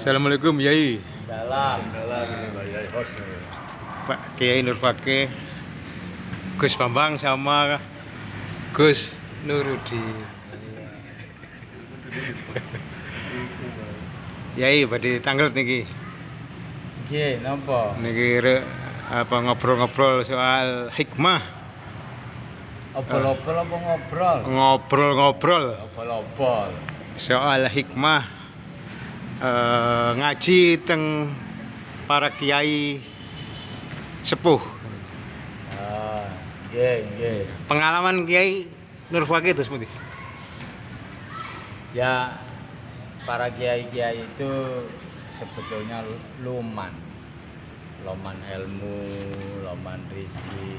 Assalamualaikum Yai. Salam. Salam ini Pak Yai host nih. Pak Kiai Nur Fakih, Gus Bambang sama Gus Nuruddin. Yai pada tanggal niki. Nggih, napa? Niki ngobrol-ngobrol soal hikmah. Obol-obol apa ngobrol? Ngobrol-ngobrol Obol-obol. soal hikmah ngaji teng para kiai sepuh. Nggih. Pengalaman Kiai Nur Fakih itu seperti. Ya, para kiai-kiai itu sebetulnya loman ilmu, loman rezeki,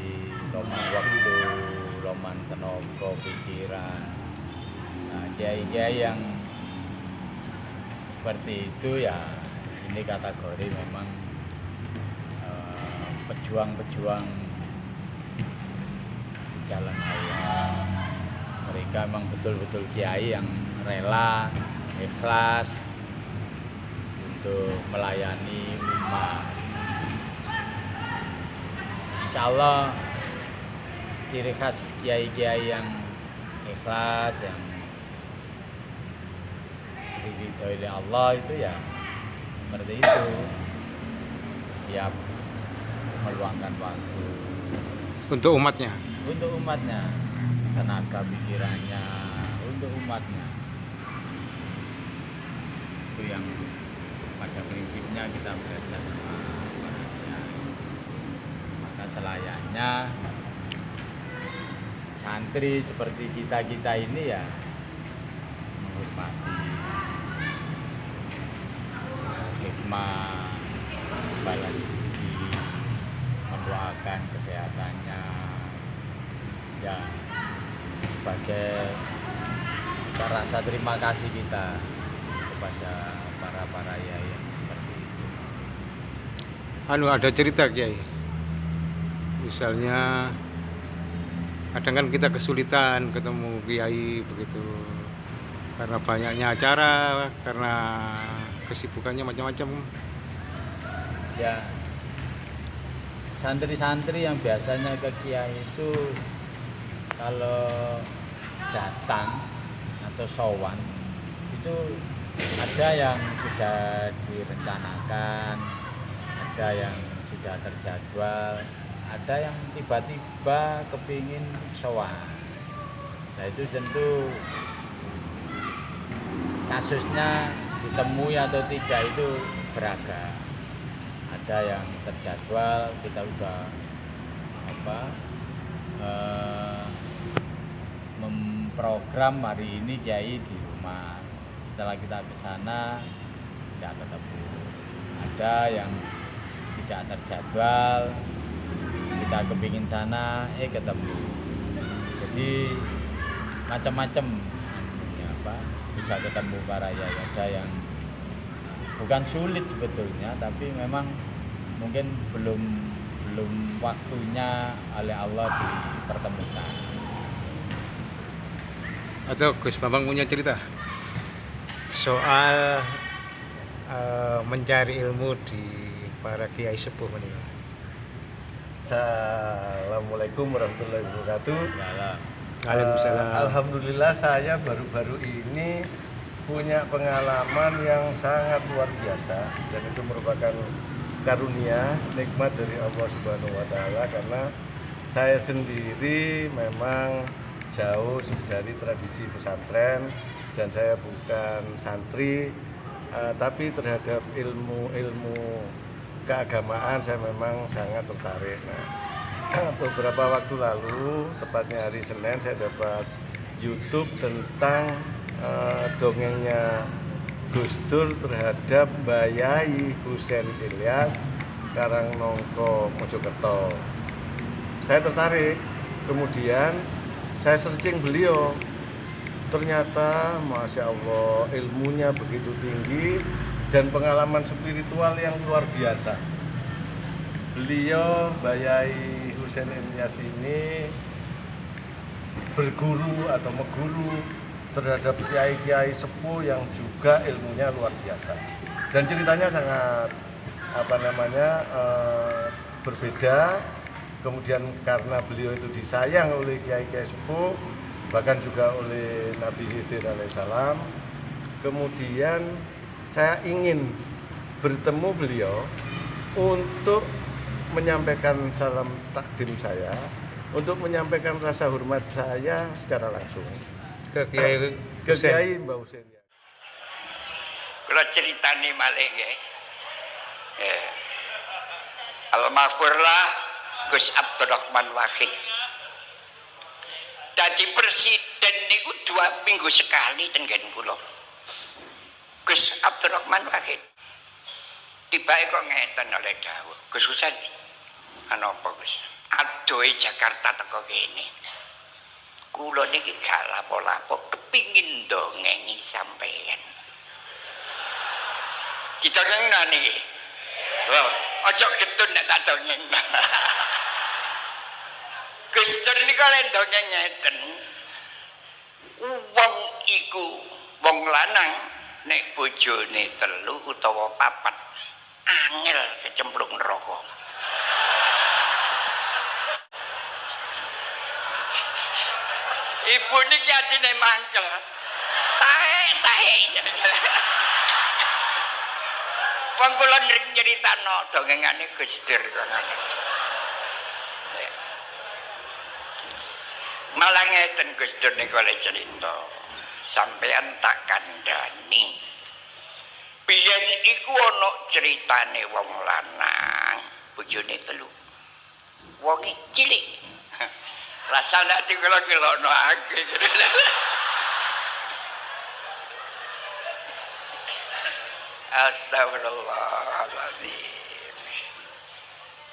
loman waktu, loman tenaga pikiran. Nah, kiai-kiai yang seperti itu ya ini kategori memang pejuang-pejuang di jalan Allah. Mereka memang betul-betul kiai yang rela, ikhlas untuk melayani umat. Insya Allah ciri khas kiai-kiai yang ikhlas, yang diridhoi oleh Allah itu ya seperti itu, siap meluangkan waktu Untuk umatnya. tenaga pikirannya untuk umatnya. Itu yang pada prinsipnya kita belajar sama para kiai. Maka selayaknya santri seperti kita ini ya menghormati hikmah, balas budi, mendoakan kesehatannya ya sebagai rasa terima kasih kita kepada para yai yang seperti itu. Ada cerita Kiai. Misalnya kadang kan kita kesulitan ketemu Kiai begitu karena banyaknya acara, karena kesibukannya macam-macam. Ya, santri-santri yang biasanya ke kiai itu kalau datang atau sowan itu ada yang sudah direncanakan, ada yang sudah terjadwal, ada yang tiba-tiba kepingin sowan. Nah itu tentu kasusnya ditemui atau tidak itu beragam. Ada yang terjadwal, kita udah memprogram hari ini kiai di rumah. Setelah kita ke sana tidak ketemu. Ada yang tidak terjadwal, kita kepingin sana ketemu. Jadi macam-macam bisa ketemu para yai. Ada yang bukan sulit sebetulnya, tapi memang mungkin belum waktunya oleh Allah dipertemukan. Atau Gus Bambang punya cerita soal mencari ilmu di para kiai sepuh ini. Assalamualaikum warahmatullahi wabarakatuh. Waalaikumsalam. Alhamdulillah saya baru-baru ini punya pengalaman yang sangat luar biasa, dan itu merupakan karunia nikmat dari Allah Subhanahu wa taala, karena saya sendiri memang jauh dari tradisi pesantren dan saya bukan santri, tapi terhadap ilmu keagamaan saya memang sangat tertarik. Nah, beberapa waktu lalu, tepatnya hari Senin, saya dapat YouTube tentang dongengnya Gus Dur terhadap Mbah Yai Husein Ilyas Karangnongko Mojokerto. Saya tertarik, kemudian saya searching beliau. Ternyata Masya Allah ilmunya begitu tinggi dan pengalaman spiritual yang luar biasa. Beliau Mbah Yai Husein Ilyas ini berguru atau meguru terhadap kiai-kiai sepuh yang juga ilmunya luar biasa. Dan ceritanya sangat berbeda. Kemudian karena beliau itu disayang oleh kiai-kiai sepuh, bahkan juga oleh Nabi Khidir alaihissalam. Kemudian saya ingin bertemu beliau untuk menyampaikan salam takdim saya, untuk menyampaikan rasa hormat saya secara langsung Ke Kiai ke Husein. Kiai Mbah Husein. Kula ceritani malih nggih. Almarhumlah Gus Abdurrahman Wahid. Dadi presiden niku 2 minggu sekali ten nggen kula. Gus Abdurrahman Wahid. Tibake kok ngeten oleh dawuh. Gus Husein. Anapa Gus? Adohe Jakarta teko kene. Kula niki gak lapo-lapo kepingin ndongengi sampeyan. Kita dongeng niki. Lho, aja getun nek tak dongeng. Gus Dur niku lek dongeng ngeten. Wong iku wong lanang nek bojone 3 utawa 4 angel kecemplung neraka. Ibu niki atine mangkel. Tahe. Wong kula nyeritano dongengane Gus Dur kono. Malah ngeten Gus Dur niku le cerita. Sampeyan tak kandhani. Biyen iku ana critane wong lanang, bojone 3. Wonge cilik. Rasane ati kula ngelono akeh. Astagfirullahaladzim.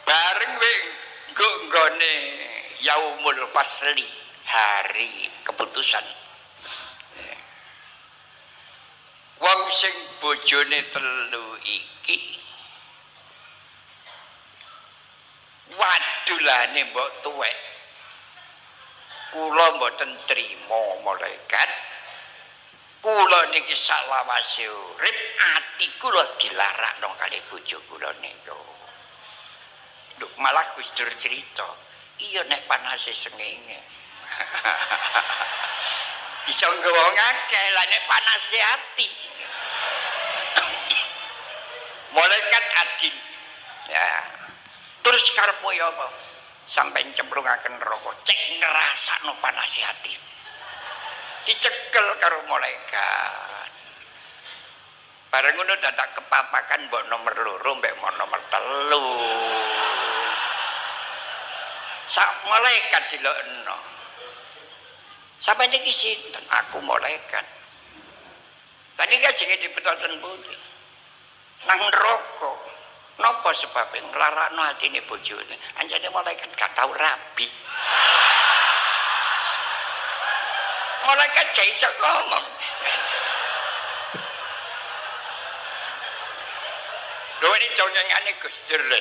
Bareng nggone Yaumul Fasli, hari keputusan. Wong sing bojone 3 iki wadulane mbok tuwek. Kula mboten trima malaikat. Kula niki salawase urip ati kula dilarakno kali bojo kula niku. Lho malah Gus Dur cerita, iya nek panase sengenge. Bisa nggawa ngakeh lah nek panase ati. Malaikat adil. Ya. Terus karepmu ya apa? Sampai cemplungaken neraka, cek ngrasakno panase ati. Dicekel karo malaikat. Bareng ngono dadak kepapakan mbok nomor 2 mbek nomor 3. Sak malaikat dilokno. Sampai niki sinten? Aku malaikat. Lah niki ajenge dipetoten pundi? Nang neraka. Napa sebabnya nglarakno atine bojone? Anjane malaikat gak tau rabi. Malaikat gak iso ngomong. Lho ini dongengane Gus Dur lho.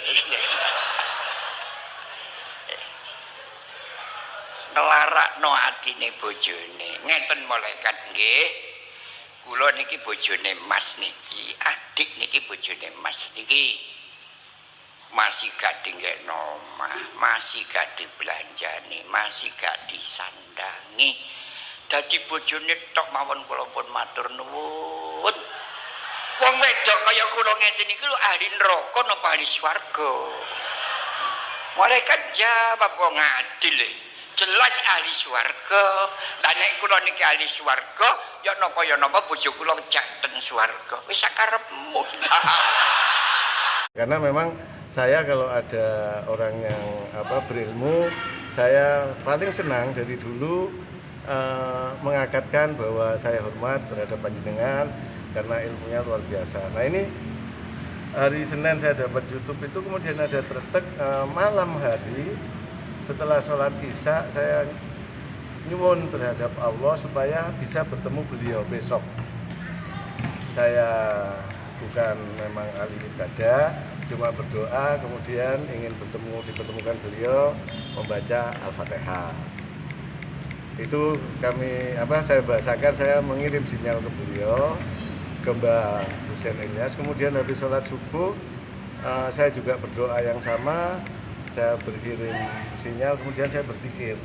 Nglarakno atine bojone. Ngeten malaikat nggih. Kula niki bojone Mas niki, adik niki bojone Mas niki. Masih gak dinggekno omah, masih gak dibelanjani, masih gak disandangi. Dadi bojone tok mawon kula pun matur nuwun. Wong wedok kaya kula ngeten iki lho ahli neraka napa ahli swarga? Malaikat jawab wong adil. Jelas ahli swarga. Lah nek kula niki ahli swarga, ya napa bojo kula jak ten swarga. Wis sakarepmu. Karena memang saya kalau ada orang yang berilmu, saya paling senang dari dulu mengakatkan bahwa saya hormat terhadap panjenengan karena ilmunya luar biasa. Nah ini hari Senin saya dapat YouTube itu, kemudian ada tretek malam hari setelah sholat Isya saya nyuwun terhadap Allah supaya bisa bertemu beliau besok. Saya bukan memang ahli ibadah, cuma berdoa, kemudian ingin dipertemukan beliau membaca Al-Fatihah. Itu saya bahasakan, saya mengirim sinyal ke beliau, ke Mbah Husein Ilyas. Kemudian habis sholat subuh saya juga berdoa yang sama, saya berkirim sinyal, kemudian saya berzikir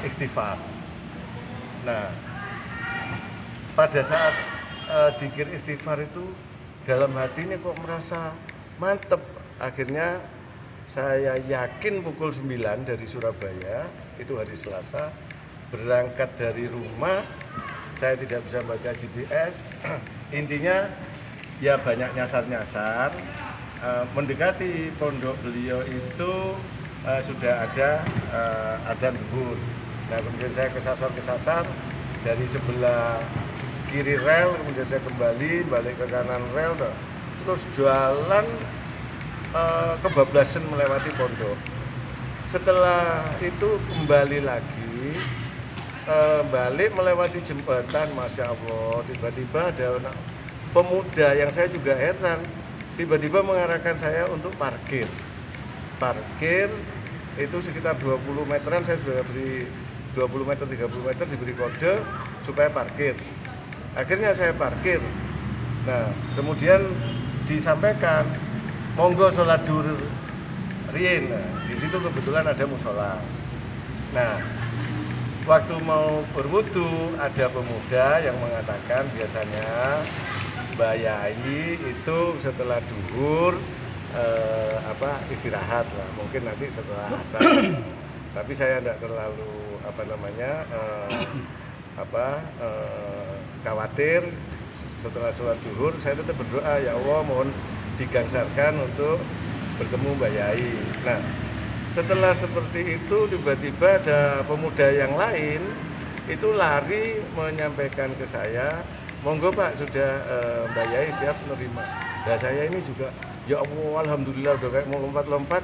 istighfar. Nah, pada saat zikir istighfar itu dalam hati ini kok merasa mantep. Akhirnya saya yakin pukul 9 dari Surabaya, itu hari Selasa, berangkat dari rumah. Saya tidak bisa baca GPS. Intinya ya banyak nyasar-nyasar. Mendekati pondok beliau itu sudah ada adzan zuhur. Nah, kemudian saya kesasar dari sebelah kiri rel, kemudian saya kembali balik ke kanan rel, terus jalan kebablasan melewati pondok. Setelah itu kembali lagi, balik melewati jembatan, Masya Allah, tiba-tiba ada anak pemuda yang saya juga heran, tiba-tiba mengarahkan saya untuk parkir itu sekitar 20 meteran, saya sudah beri 20 meter, 30 meter diberi kode supaya parkir. Akhirnya saya parkir. Nah, kemudian disampaikan, monggo sholat zuhur rien. Nah, di situ kebetulan ada musola. Nah, waktu mau berwudu ada pemuda yang mengatakan biasanya Mbak Yai itu setelah zuhur istirahat lah, mungkin nanti setelah asar. Tapi saya tidak terlalu khawatir. Setelah sholat zuhur saya tetap berdoa, ya Allah mohon digangsarkan untuk bertemu Mbak Yai. Nah, setelah seperti itu tiba-tiba ada pemuda yang lain itu lari menyampaikan ke saya, monggo Pak, sudah Mbak Yai siap menerima. Nah, saya ini juga, ya Allah, alhamdulillah udah kayak mau lompat-lompat.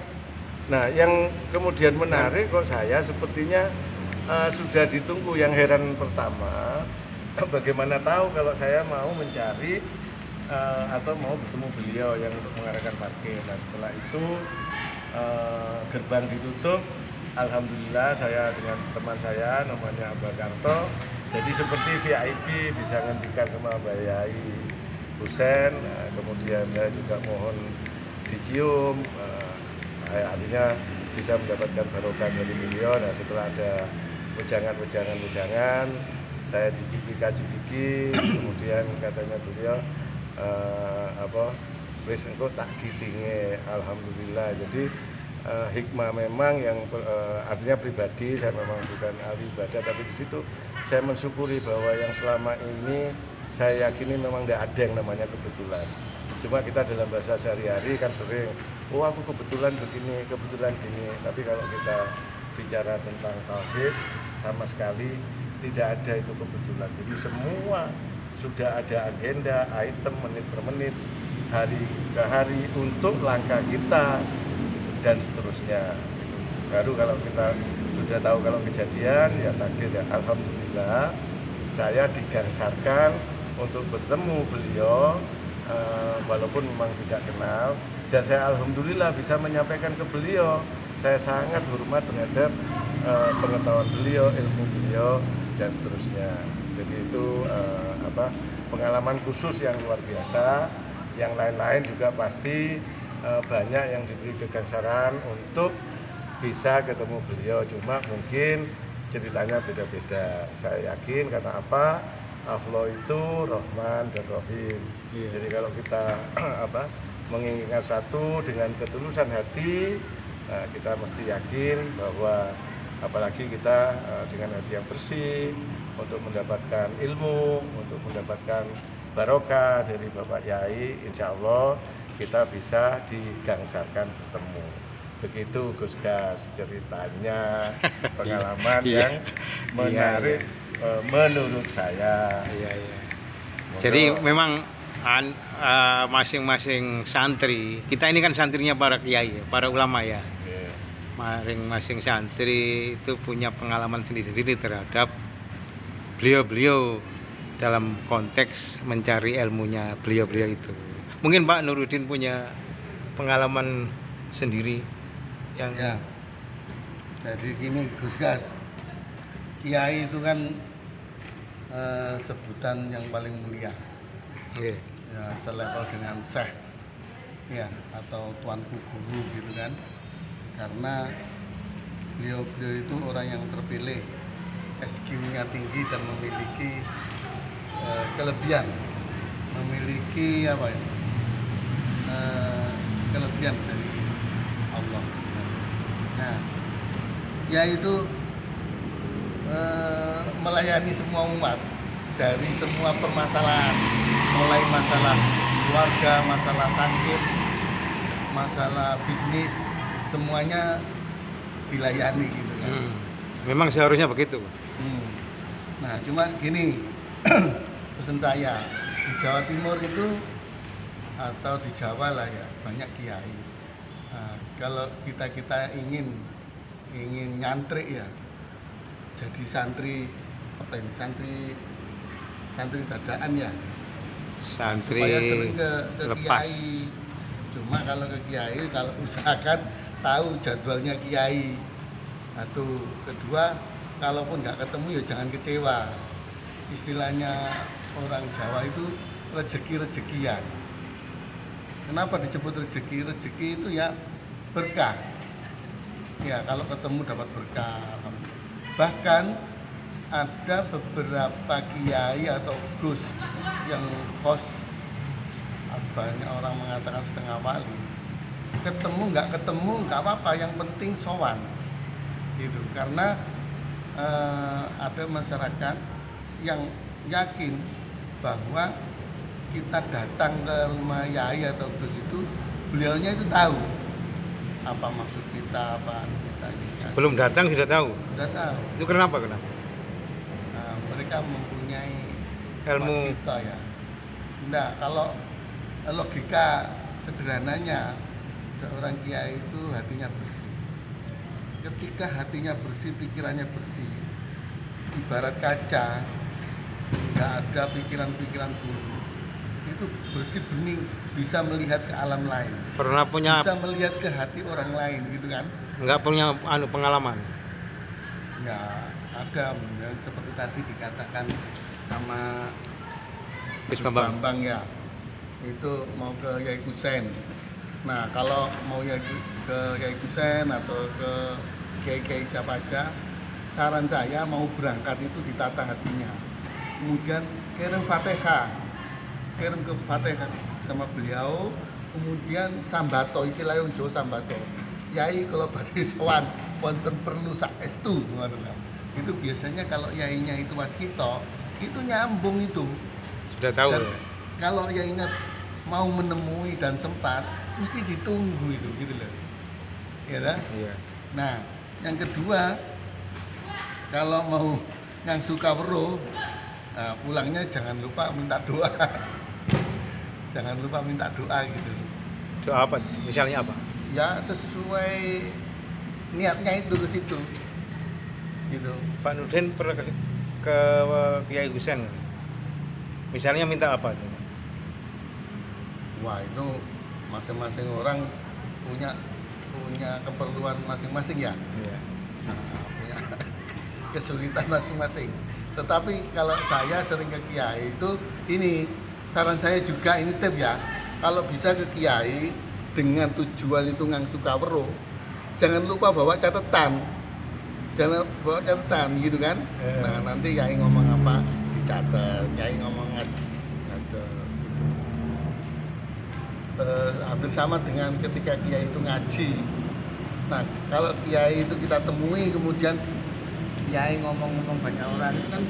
Nah, yang kemudian menarik kok saya sepertinya sudah ditunggu. Yang heran pertama, bagaimana tahu kalau saya mau mencari atau mau bertemu beliau yang untuk mengarahkan parkir. Nah, setelah itu gerbang ditutup. Alhamdulillah saya dengan teman saya namanya Abah Karto, jadi seperti VIP, bisa ngendikan sama Mbak Yai Husein. Kemudian saya juga mohon dicium, artinya bisa mendapatkan barokah dari beliau. Nah, setelah ada wejangan, saya dicipiki, kemudian katanya beliau wis engko tak gitinge. Alhamdulillah. Jadi hikmah memang yang artinya pribadi, saya memang bukan ahli ibadah, tapi di situ saya mensyukuri bahwa yang selama ini saya yakini memang tidak ada yang namanya kebetulan. Cuma kita dalam bahasa sehari-hari kan sering, oh aku kebetulan begini, kebetulan gini. Tapi kalau kita bicara tentang tauhid, sama sekali tidak ada itu kebetulan. Jadi semua sudah ada agenda, item menit per menit, hari ke hari untuk langkah kita dan seterusnya. Baru kalau kita sudah tahu kalau kejadian, ya takdir ya. Alhamdulillah saya digangsarkan untuk bertemu beliau, walaupun memang tidak kenal, dan saya alhamdulillah bisa menyampaikan ke beliau, saya sangat hormat terhadap pengetahuan beliau, ilmu beliau dan seterusnya. Jadi itu pengalaman khusus yang luar biasa. Yang lain-lain juga pasti banyak yang diberi kegangsaran untuk bisa ketemu beliau, cuma mungkin ceritanya beda-beda. Saya yakin karena apa? Allah itu Rahman dan Rahim. Jadi kalau kita menginginkan satu dengan ketulusan hati, kita mesti yakin bahwa apalagi kita dengan hati yang bersih untuk mendapatkan ilmu, untuk mendapatkan barokah dari Bapak Yai, insya Allah kita bisa digangsarkan bertemu. Begitu Gus Gas ceritanya, pengalaman yang menarik menurut saya. Jadi memang masing-masing santri, kita ini kan santrinya para kiai, para ulama ya. Masing-masing santri itu punya pengalaman sendiri-sendiri terhadap beliau-beliau dalam konteks mencari ilmunya beliau-beliau itu. Mungkin Pak Nuruddin punya pengalaman sendiri yang ya. Jadi gini Gus Gas, kiai itu kan sebutan yang paling mulia, Nggih. ya selevel dengan syekh, ya atau tuanku guru gitu kan, karena beliau itu orang yang terpilih, SQ-nya tinggi dan memiliki kelebihan, memiliki apa ya, kelebihan dari Allah. Nah, ya itu melayani semua umat dari semua permasalahan, mulai masalah keluarga, masalah sakit, masalah bisnis, semuanya dilayani gitu kan. Memang seharusnya begitu. Nah, cuma gini, pesan saya di Jawa Timur itu atau di Jawa lah ya banyak kiai. Nah, kalau kita ingin nyantri ya, jadi santri apa ini, santri dadaan ya, Santri supaya sering ke lepas. kiai. Cuma kalau ke kiai, kalau usahakan tahu jadwalnya kiai. Satu, kedua, kalaupun nggak ketemu ya jangan kecewa. Istilahnya orang Jawa itu rezeki-rezekian. Kenapa disebut rezeki? Rezeki itu ya berkah. Ya kalau ketemu dapat berkah. Bahkan ada beberapa kiai atau gus yang host, banyak orang mengatakan setengah wali. Ketemu nggak apa-apa, yang penting sowan gitu. Karena ada masyarakat yang yakin bahwa kita datang ke rumah yai atau gus itu, beliaunya itu tahu apa maksud kita, apa kita. Belum datang sudah tahu. Sudah tahu. Itu kenapa? Nah, mereka mempunyai Ilmu. kita ya. Nah, kalau logika sederhananya, seorang kiai itu hatinya bersih. Ketika hatinya bersih, pikirannya bersih, ibarat kaca, nggak ada pikiran-pikiran buruk, itu bersih bening, bisa melihat ke alam lain, Pernah punya bisa melihat ke hati orang lain gitu kan. nggak punya pengalaman? Ya ada, ya, seperti tadi dikatakan sama Gus Gus Bambang. Bambang ya, itu mau ke Yai Kusen. Nah kalau mau ke Yai Kusen atau ke kiai-kiai siapa aja, saran saya mau berangkat itu ditata hatinya, kemudian kirim Fatihah, kirim ke Fatihah sama beliau, kemudian sambato, istilah yang Jawa sambato. Yai kalau badhe sowan wonten perlu saestu ngono lho. Itu biasanya kalau yainya itu waskita, itu nyambung itu. Sudah tahu. Dan kalau yainya mau menemui dan sempat, mesti ditunggu itu gitu loh. Ya kan? Iya. Nah, yang kedua, kalau mau yang suka wero, nah, pulangnya jangan lupa minta doa. Jangan lupa minta doa gitu. Doa apa? Misalnya apa? Ya sesuai niatnya itu ke situ. Gitu. Pak Nurdin pernah ke Kiai Husen. Misalnya minta apa? Wah, itu masing-masing orang punya keperluan masing-masing ya. Iya. Nah, punya kesulitan masing-masing. Tetapi kalau saya sering ke kiai itu, ini saran saya juga, ini tip ya, kalau bisa ke kiai dengan tujuan itu ngangsu kawero, jangan lupa bawa catatan, gitu kan. Nah nanti kiai ngomong apa dicatat, kiai ngomong ada gitu. Hampir sama dengan ketika kiai itu ngaji. Nah kalau kiai itu kita temui kemudian kiai ngomong banyak orang, itu kan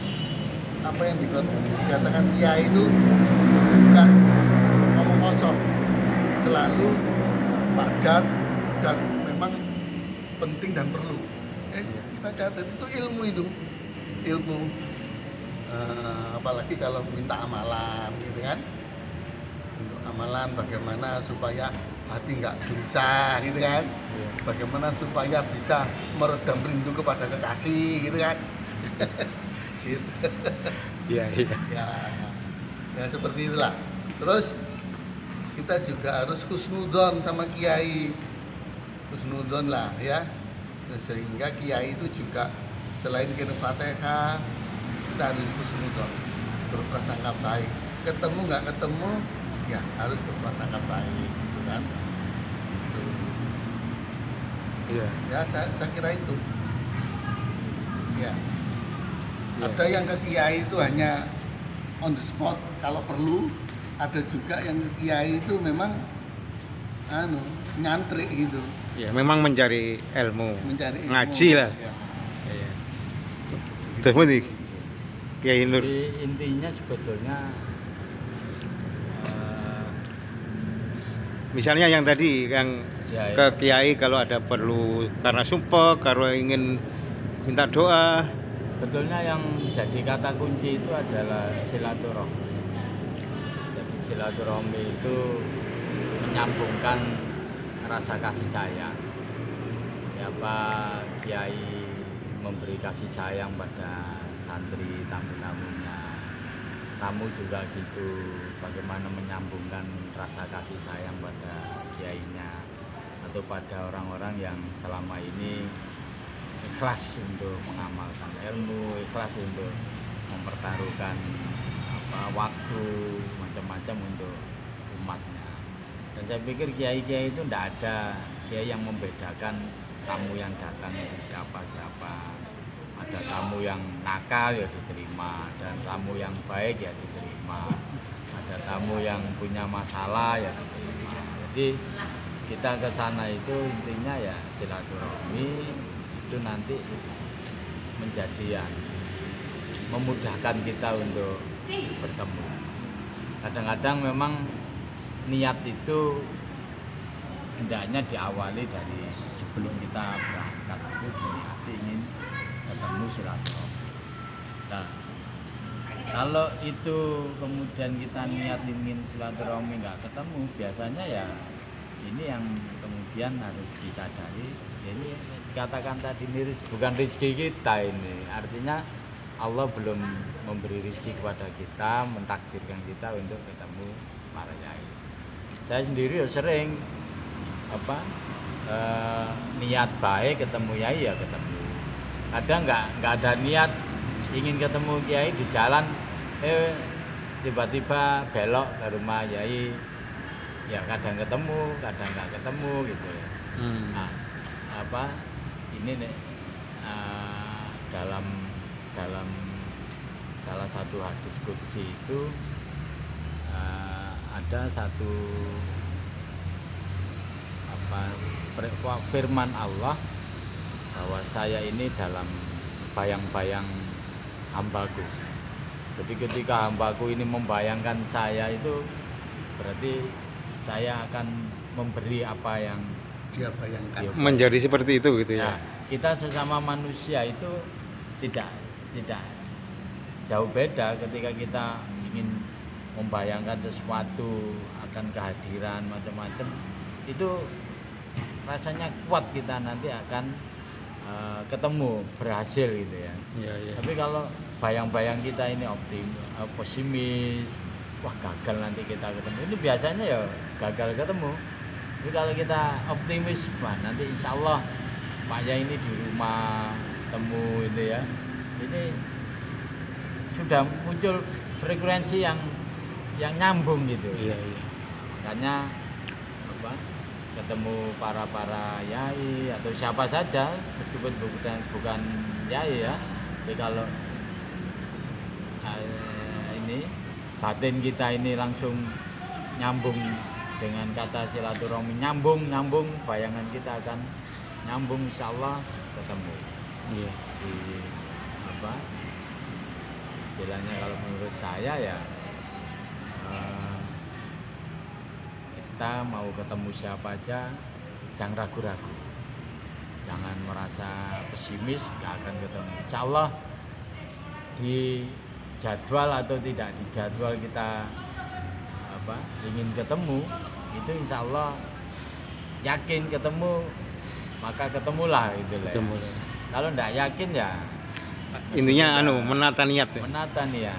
apa yang dikatakan kiai itu bukan ngomong kosong, selalu padat dan memang penting dan perlu. Kita catat itu ilmu. Apalagi kalau minta amalan gitu kan, untuk amalan bagaimana supaya hati nggak gelisah gitu kan, bagaimana supaya bisa meredam rindu kepada kekasih gitu kan. Gitu. Iya. Ya seperti itulah. Terus kita juga harus husnudzon sama kiai, husnudzon lah ya, sehingga kiai itu juga selain kirim Fatihah kita harus husnudon, berprasangka baik. Ketemu nggak ketemu ya harus berprasangka baik, gitu kan? Gitu. Iya. Ya saya kira itu. Ya. Iya. Ada yang ke kiai itu hanya on the spot kalau perlu, ada juga yang ke kiai itu memang nyantri gitu, Ya, memang mencari ilmu. mencari ilmu. Ngaji lah. Ya. Iya. Terus pundi? Kiai Nur. Jadi intinya sebetulnya Misalnya yang tadi yang ya, ke kiai kalau ada perlu karena sumpah, kalau ingin minta doa. sebetulnya yang jadi kata kunci itu adalah silaturahmi. Jadi silaturahmi itu menyambungkan rasa kasih sayang. Ya Pak Kiai memberi kasih sayang pada santri tamu-tamunya. Tamu juga gitu, bagaimana menyambungkan rasa kasih sayang pada kiainya atau pada orang-orang yang selama ini ikhlas untuk mengamalkan ilmu, ikhlas untuk mempertaruhkan waktu macam-macam untuk umatnya. Dan saya pikir kiai-kiai itu tidak ada kiai yang membedakan tamu yang datang itu siapa-siapa. Ada tamu yang nakal ya diterima, dan tamu yang baik ya diterima. Ada tamu yang punya masalah ya diterima. Jadi kita ke sana itu intinya ya silaturahmi itu nanti menjadi yang memudahkan kita untuk bertemu. Kadang-kadang memang niat itu hendaknya diawali dari sebelum kita berangkat itu diniati ingin ketemu silaturahmi. Nah, kalau itu kemudian kita niat ingin silaturahmi nggak ketemu, biasanya ya ini yang kemudian harus disadari. Jadi katakan tadi ini bukan rezeki kita ini, artinya Allah belum memberi rezeki kepada kita, mentakdirkan kita untuk ketemu para yai. Saya sendiri sering niat baik ketemu yai ya ketemu. Kadang nggak ada niat ingin ketemu kiai di jalan, tiba-tiba belok ke rumah yai, ya kadang ketemu, kadang nggak ketemu gitu ya. Nah, ini nih dalam salah satu hadis qudsi itu ada satu firman Allah bahwa saya ini dalam bayang-bayang hambaku. Jadi ketika hambaku ini membayangkan saya itu berarti saya akan memberi apa yang Dia bayangkan. Menjadi seperti itu gitu ya. Nah, kita sesama manusia itu tidak jauh beda ketika kita ingin membayangkan sesuatu akan kehadiran macam-macam, itu rasanya kuat kita nanti akan ketemu, berhasil gitu ya. Iya, iya. Tapi kalau bayang-bayang kita ini pesimis, wah gagal nanti kita ketemu, ini biasanya ya gagal ketemu. Tapi kalau kita optimis, wah nanti insya Allah Pak Yai ini di rumah temu itu ya, ini sudah muncul frekuensi yang nyambung gitu. Iya, iya. Makanya ketemu para yai atau siapa saja meskipun bukan yai ya. Jadi kalau ini batin kita ini langsung nyambung dengan kata silaturahmi, nyambung, bayangan kita akan nyambung, insyaallah ketemu. Iya. Di istilahnya kalau menurut saya ya kita mau ketemu siapa aja jangan ragu-ragu, jangan merasa pesimis nggak akan ketemu. Insyaallah di jadwal atau tidak di jadwal kita ingin ketemu itu insyaallah yakin ketemu, maka ketemulah gitu lah. Ketemu. Kalau nggak yakin ya Intinya menata niat ya. menata nih ya.